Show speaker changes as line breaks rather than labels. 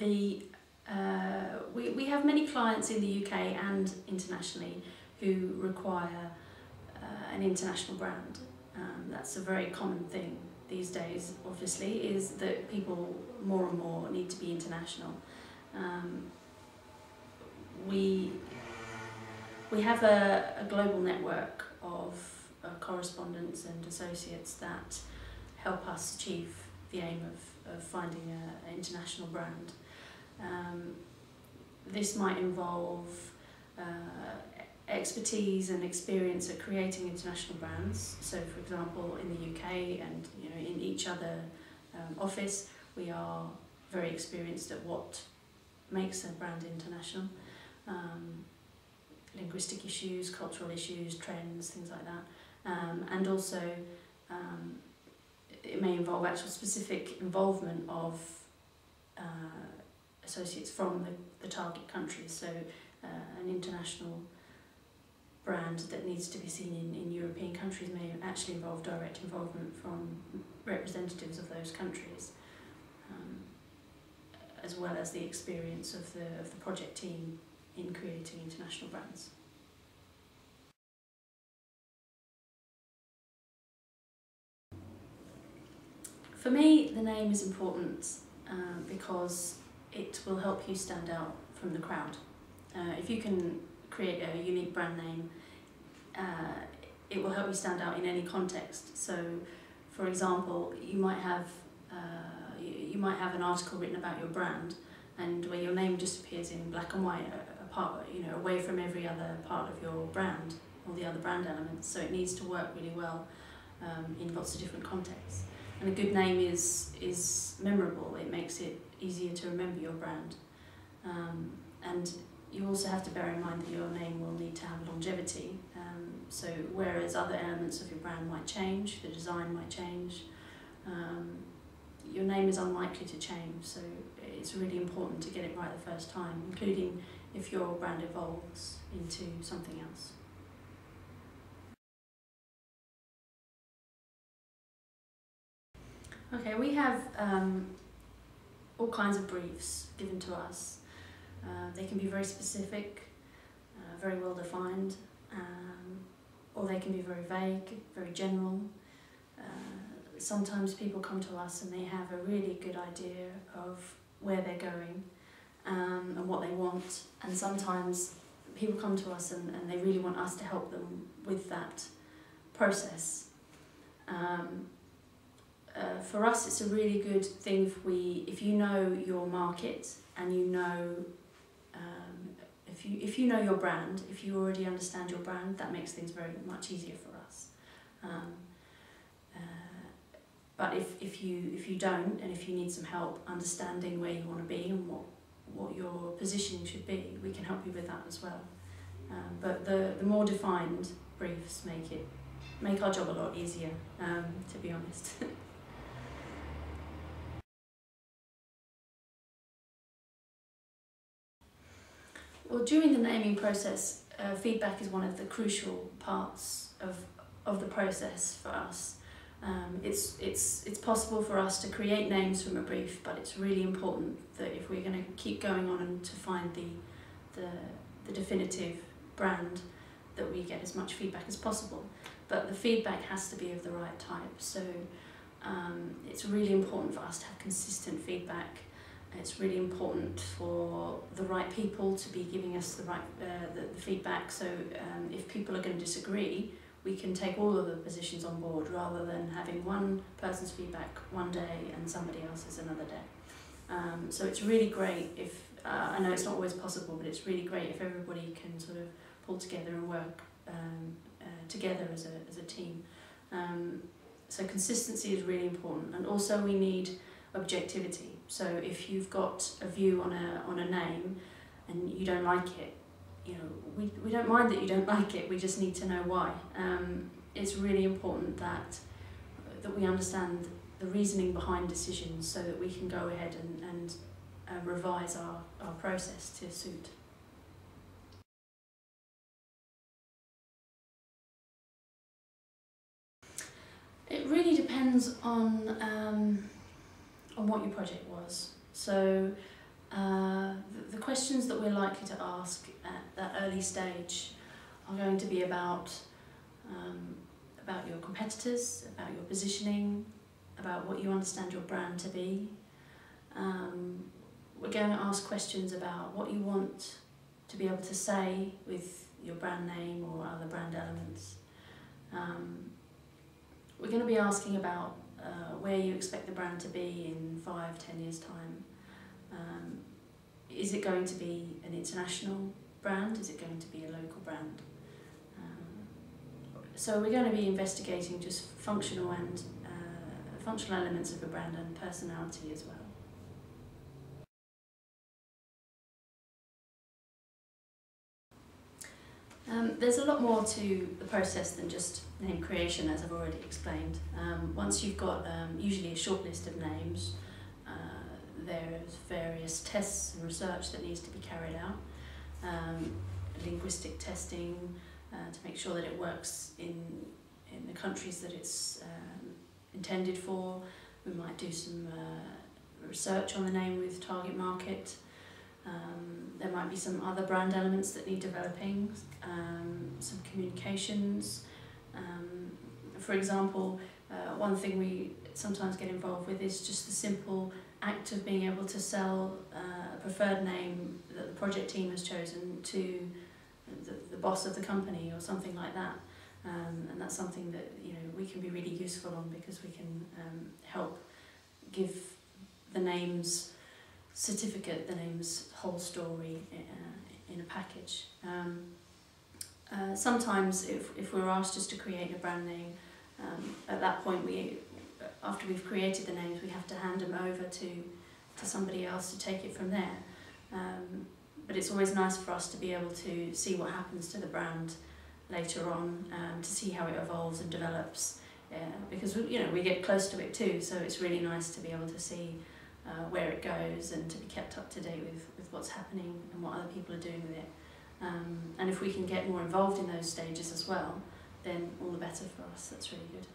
We have many clients in the UK and internationally who require an international brand. That's a very common thing these days, obviously, is that people more and more need to be international. We have a global network of correspondents and associates that help us achieve the aim of finding an international brand. This might involve expertise and experience at creating international brands. So, for example, in the UK and in each other office, we are very experienced at what makes a brand international. Linguistic issues, cultural issues, trends, things like that, and also it may involve actual specific involvement of associates from the target countries. So an international brand that needs to be seen in European countries may actually involve direct involvement from representatives of those countries, as well as the experience of the project team in creating international brands. For me, the name is important because it will help you stand out from the crowd. If you can create a unique brand name, it will help you stand out in any context. So, for example, you might have an article written about your brand, and where your name just appears in black and white, away from every other part of your brand, all the other brand elements. So it needs to work really well in lots of different contexts. And a good name is memorable. It makes it easier to remember your brand. And you also have to bear in mind that your name will need to have longevity. So whereas other elements of your brand might change, the design might change, your name is unlikely to change. So it's really important to get it right the first time, including if your brand evolves into something else. Okay, we have all kinds of briefs given to us. They can be very specific, very well defined, or they can be very vague, very general. Sometimes people come to us and they have a really good idea of where they're going and what they want, and sometimes people come to us and they really want us to help them with that process. For us, it's a really good thing if you know your market and you know if you know your brand, if you already understand your brand, that makes things very much easier for us. But if you don't, and if you need some help understanding where you want to be and what your positioning should be, we can help you with that as well. But the more defined briefs make our job a lot easier, to be honest. Well, during the naming process, feedback is one of the crucial parts of the process for us. It's possible for us to create names from a brief, but it's really important that if we're going to keep going on and to find the definitive brand, that we get as much feedback as possible. But the feedback has to be of the right type. So it's really important for us to have consistent feedback. It's really important for the right people to be giving us the right the feedback. So if people are going to disagree, we can take all of the positions on board rather than having one person's feedback one day and somebody else's another day. So it's really great if, I know it's not always possible, but it's really great if everybody can sort of pull together and work together as a team. So consistency is really important, and also we need objectivity. So if you've got a view on a name and you don't like it, we don't mind that you don't like it, we just need to know why. It's really important that we understand the reasoning behind decisions so that we can go ahead and revise our process to suit. It really depends on what your project was. So The questions that we're likely to ask at that early stage are going to be about your competitors, about your positioning, about what you understand your brand to be. We're going to ask questions about what you want to be able to say with your brand name or other brand elements. We're going to be asking about where you expect the brand to be in 5-10 years' time. Is it going to be an international brand? Is it going to be a local brand? So we're going to be investigating just functional elements of a brand and personality as well. There's a lot more to the process than just name creation, as I've already explained. Once you've got usually a short list of names, there's various tests and research that needs to be carried out, linguistic testing to make sure that it works in the countries that it's intended for. We might do some research on the name with target market. There might be some other brand elements that need developing, some communications. For example, one thing we sometimes get involved with is just the simple act of being able to sell a preferred name that the project team has chosen to the boss of the company or something like that. And that's something that we can be really useful on, because we can help give the name's certificate, the name's whole story in a package. Sometimes if we're asked just to create a brand name, at that point after we've created the names, we have to hand them over to somebody else to take it from there. But it's always nice for us to be able to see what happens to the brand later on, to see how it evolves and develops, because we get close to it too, so it's really nice to be able to see where it goes and to be kept up to date with what's happening and what other people are doing with it. And if we can get more involved in those stages as well, then all the better for us. That's really good.